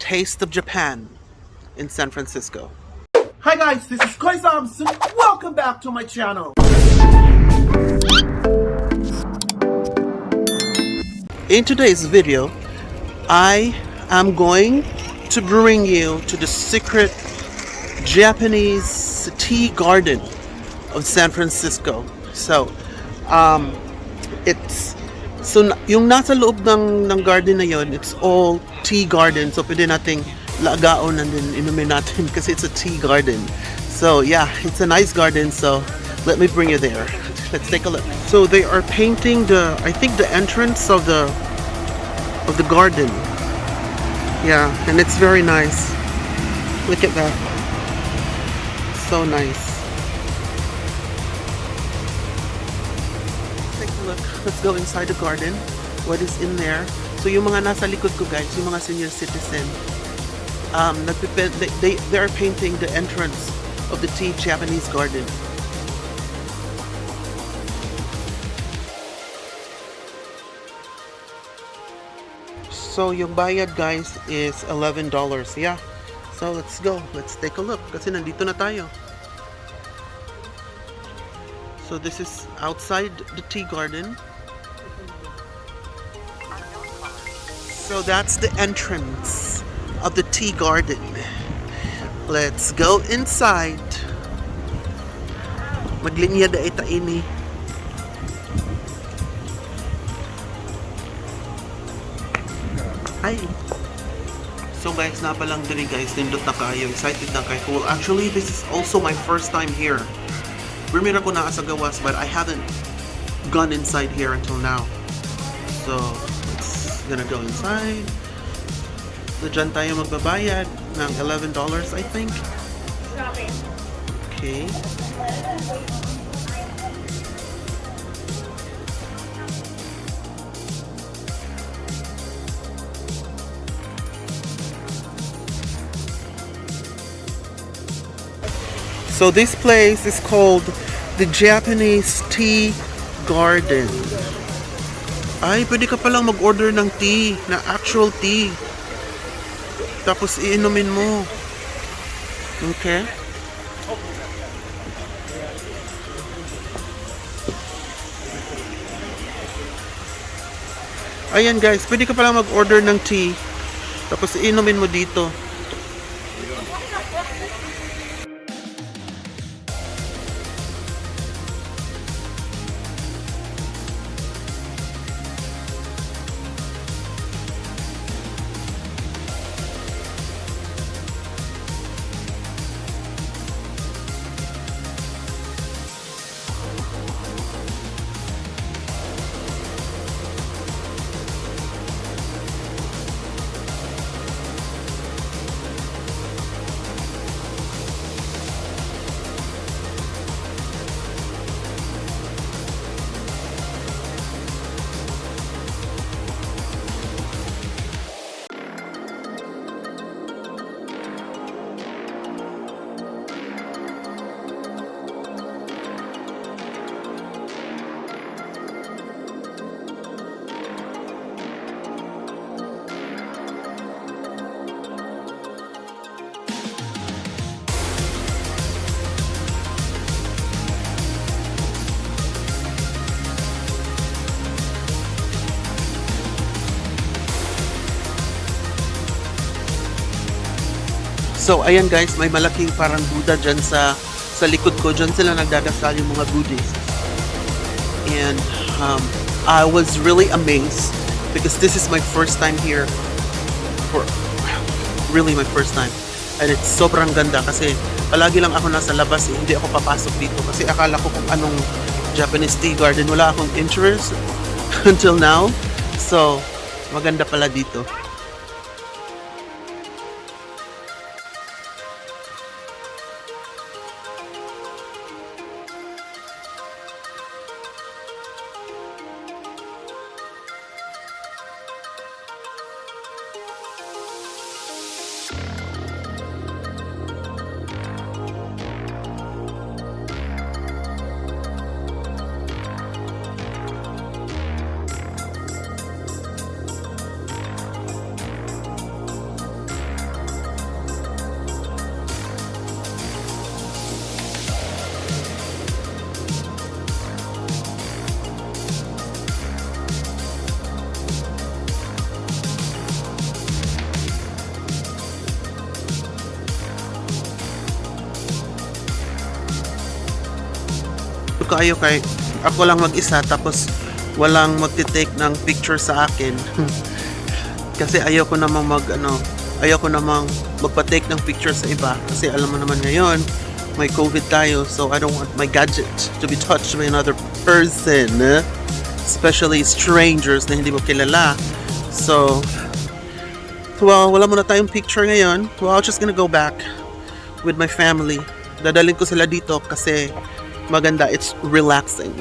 Taste of Japan in San Francisco. Hi guys, this is Koi Samson. Welcome back to my channel. In today's video, I am going to bring you to the secret Japanese tea garden of San Francisco. So, yung nasa loob ng garden na yon, it's all tea garden. So, pwede nating lagaon and then inumin natin kasi it's a tea garden. So, yeah, it's a nice garden. So, let me bring you there. Let's take a look. So, they are painting I think the entrance of the garden. Yeah, and it's very nice. Look at that. So nice. Take a look. Let's go inside the garden. What is in there? So yung mga nasa likod ko guys, yung mga senior citizen, they are painting the entrance of the tea Japanese garden. So yung bayad guys is $11. Yeah. So let's go. Let's take a look kasi nandito na tayo. So this is outside the tea garden. So that's the entrance of the tea garden. Let's go inside. Maglinya da ita ini. Hi. So guys, napalang diri guys, nindot na kayo, excited na kayo. Well, actually, this is also my first time here. Primera ko na sa gawas, but I haven't gone inside here until now. So, it's gonna go inside. So, dyan tayo magbabayad ng $11, I think. Okay. So this place is called the Japanese Tea Garden. Ay, pwede ka palang mag-order ng tea, na actual tea. Tapos iinumin mo. Okay? Ayan guys, pwede ka palang mag-order ng tea. Tapos iinumin mo dito. So, ayan guys, may malaking parang Buddha dyan sa likod ko. Dyan sila nagdadasal yung mga Buddhists. And I was really amazed because this is my first time here. Really my first time. And it's sobrang ganda kasi palagi lang ako nasa labas eh. Hindi ako papasok dito kasi akala ko kung anong Japanese tea garden. Wala akong interest until now. So, maganda pala dito. kaayo kay ako lang mag-isa tapos walang magti-take ng picture sa akin. Kasi ayoko namang ayoko namang magpa-take ng picture sa iba kasi alam mo naman ngayon may COVID tayo, so I don't want my gadget to be touched by another person, especially strangers na hindi mo kilala. So well, wala muna tayong picture ngayon. Well, I'm just gonna go back with my family. Dadalhin ko sila dito kasi maganda, it's relaxing.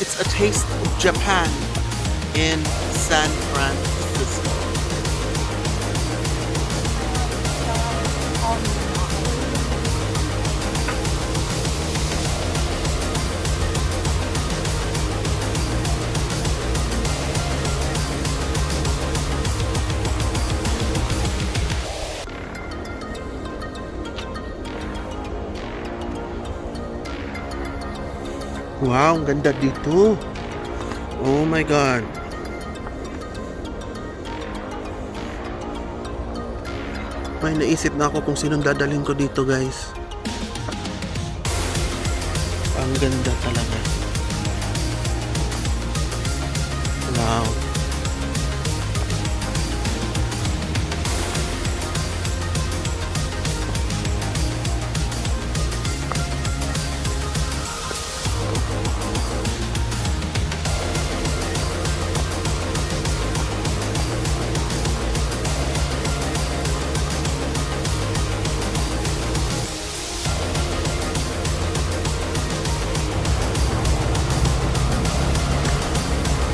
It's a taste of Japan in San Francisco. Wow, ang ganda dito. Oh my God. May naisip na ako kung sinong dadalhin ko dito, guys. Ang ganda talaga. Wow.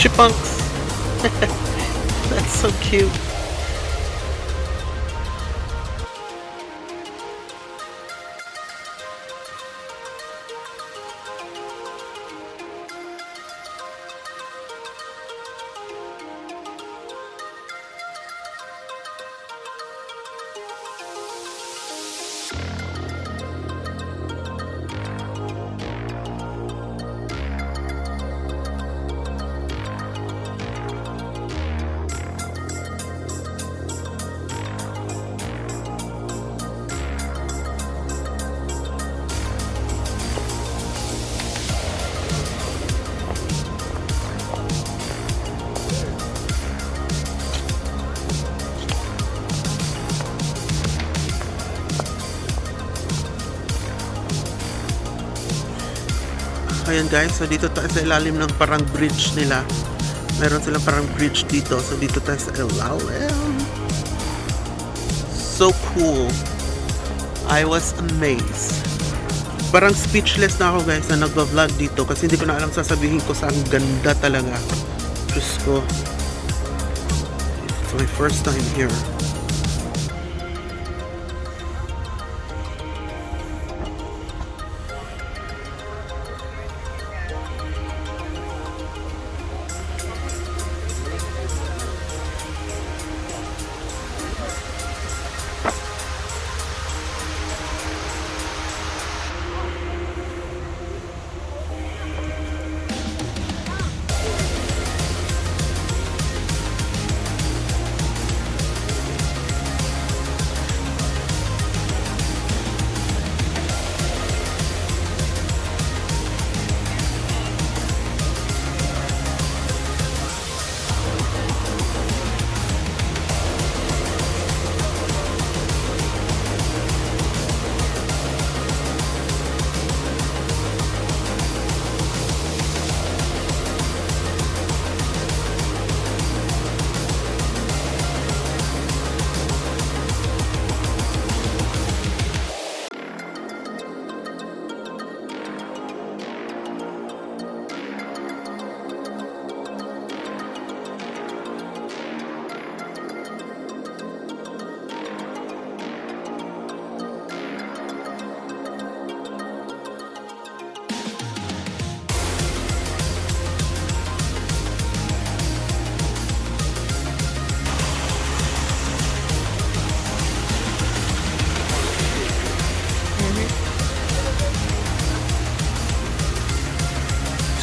Chipmunks. That's so cute. Ayan guys, so dito tayo sa ilalim ng parang bridge nila. Meron silang parang bridge dito. So dito tayo sa ilalim. So cool. I was amazed. Parang speechless na ako guys na nagba-vlog dito kasi hindi ko na alam sasabihin ko sa ang ganda talaga. Diyos ko. It's my first time here.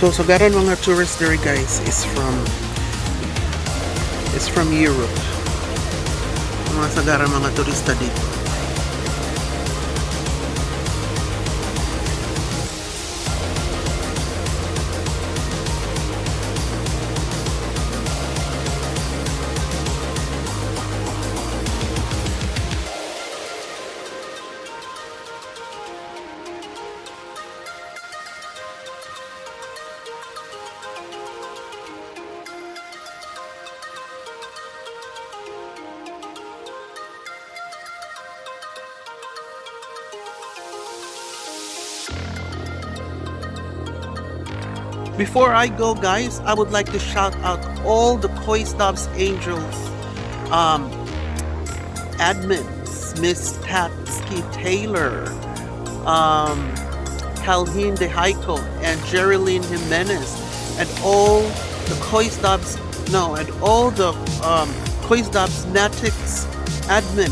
So sagaran mga tourists there guys is from Europe. Mga sagaran mga turista dito. Before I go, guys, I would like to shout out all the Koi Stops Angels admins, Miss Tatsky Taylor, Calvin De Heiko, and Geraldine Jimenez, and all the Koi Stops, no, and all the Koi Stops Natics admin,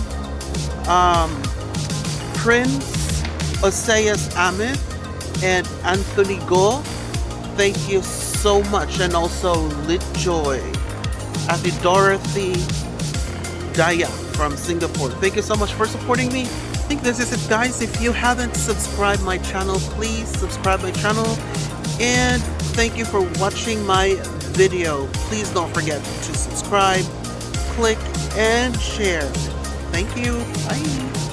Prince Oseas Amit, and Anthony Go. Thank you so much, and also Litjoy, Ate Dorothy Daya from Singapore. Thank you so much for supporting me. I think this is it, guys. If you haven't subscribed my channel, please subscribe my channel. And thank you for watching my video. Please don't forget to subscribe, click, and share. Thank you. Bye.